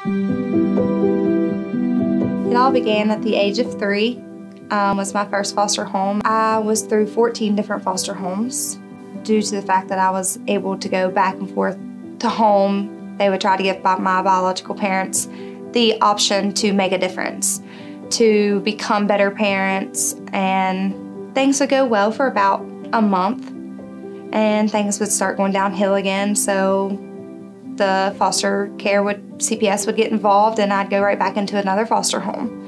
It all began at the age of 3, was my first foster home. I was through 14 different foster homes. Due to the fact that I was able to go back and forth to home, they would try to give my biological parents the option to make a difference, to become better parents, and things would go well for about a month, and things would start going downhill again, so the foster care CPS would get involved, and I'd go right back into another foster home.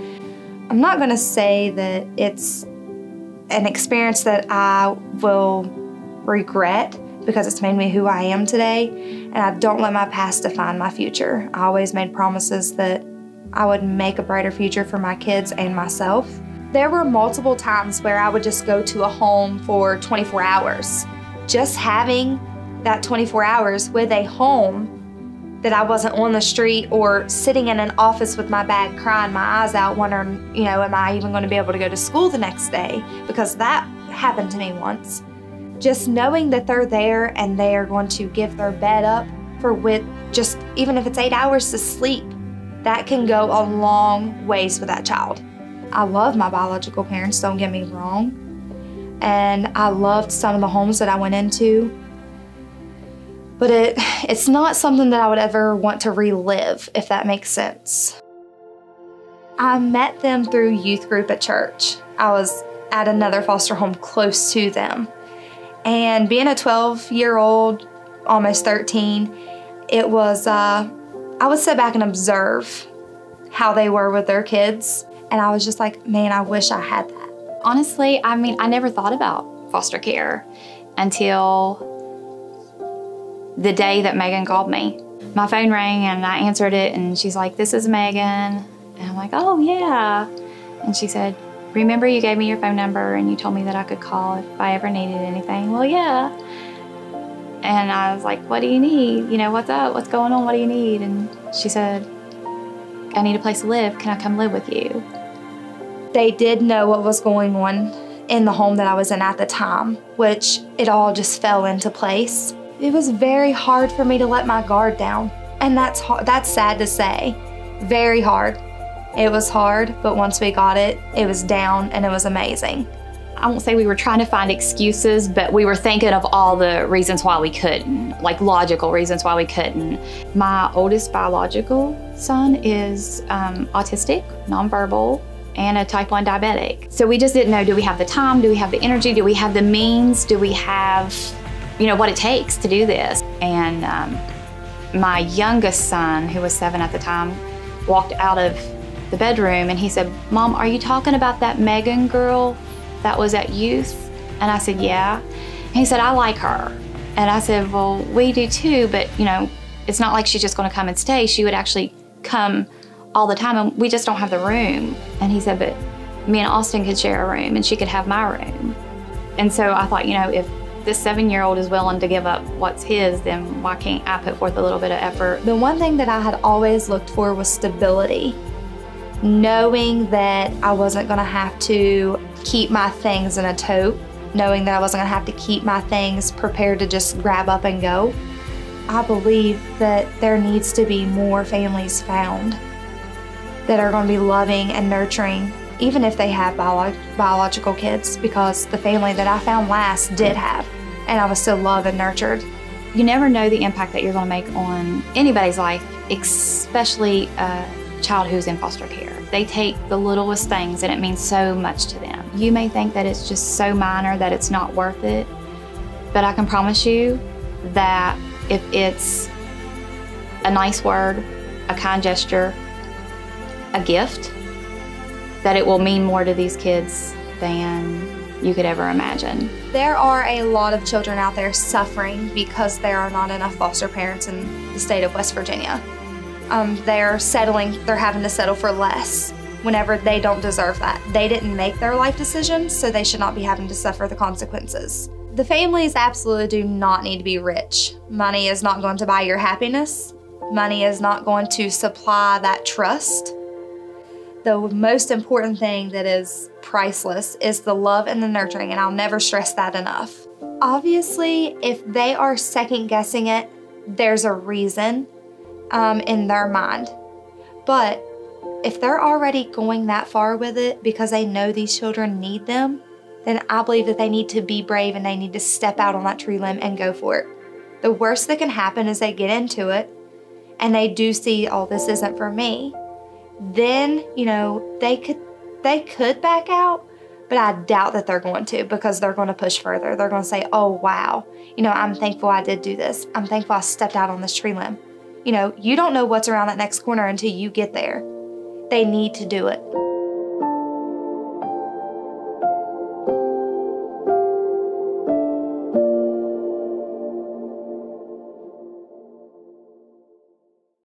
I'm not going to say that it's an experience that I will regret, because it's made me who I am today, and I don't let my past define my future. I always made promises that I would make a brighter future for my kids and myself. There were multiple times where I would just go to a home for 24 hours. Just having that 24 hours with a home that I wasn't on the street or sitting in an office with my bag crying my eyes out wondering, you know, am I even going to be able to go to school the next day? Because that happened to me once. Just knowing that they're there and they are going to give their bed up for just even if it's 8 hours to sleep, that can go a long ways with that child. I love my biological parents, don't get me wrong, and I loved some of the homes that I went into, but it's not something that I would ever want to relive, if that makes sense. I met them through youth group at church. I was at another foster home close to them. And being a 12-year-old, almost 13, it was, I would sit back and observe how they were with their kids. And I was just like, man, I wish I had that. Honestly, I mean, I never thought about foster care until the day that Megan called me. My phone rang and I answered it, and she's like, this is Megan. And I'm like, oh yeah. And she said, remember you gave me your phone number and you told me that I could call if I ever needed anything? Well, yeah. And I was like, what do you need? You know, what's up? What's going on? What do you need? And she said, I need a place to live. Can I come live with you? They did know what was going on in the home that I was in at the time, which it all just fell into place. It was very hard for me to let my guard down. And that's sad to say. Very hard. It was hard, but once we got it, it was down and it was amazing. I won't say we were trying to find excuses, but we were thinking of all the reasons why we couldn't, like logical reasons why we couldn't. My oldest biological son is autistic, nonverbal, and a type 1 diabetic. So we just didn't know, do we have the time? Do we have the energy? Do we have the means? Do we have, you know, what it takes to do this? And my youngest son, who was 7 at the time, walked out of the bedroom and he said, Mom, are you talking about that Megan girl that was at youth? And I said, yeah. And he said, I like her. And I said, well, we do too, but you know, it's not like she's just gonna come and stay. She would actually come all the time, and we just don't have the room. And he said, but me and Austin could share a room and she could have my room. And so I thought, you know, if this 7-year-old is willing to give up what's his, then why can't I put forth a little bit of effort? The one thing that I had always looked for was stability. Knowing that I wasn't gonna have to keep my things in a tote, knowing that I wasn't gonna have to keep my things prepared to just grab up and go. I believe that there needs to be more families found that are gonna be loving and nurturing, even if they have biological kids, because the family that I found last did have, and I was still loved and nurtured. You never know the impact that you're gonna make on anybody's life, especially a child who's in foster care. They take the littlest things and it means so much to them. You may think that it's just so minor that it's not worth it, but I can promise you that if it's a nice word, a kind gesture, a gift, that it will mean more to these kids than you could ever imagine. There are a lot of children out there suffering because there are not enough foster parents in the state of West Virginia. They're having to settle for less whenever they don't deserve that. They didn't make their life decisions, so they should not be having to suffer the consequences. The families absolutely do not need to be rich. Money is not going to buy your happiness. Money is not going to supply that trust. The most important thing that is priceless is the love and the nurturing, and I'll never stress that enough. Obviously, if they are second guessing it, there's a reason in their mind. But if they're already going that far with it because they know these children need them, then I believe that they need to be brave and they need to step out on that tree limb and go for it. The worst that can happen is they get into it and they do see, oh, this isn't for me. Then, they could back out, but I doubt that they're going to, because they're going to push further. They're going to say, oh, wow, I'm thankful I did do this. I'm thankful I stepped out on this tree limb. You don't know what's around that next corner until you get there. They need to do it.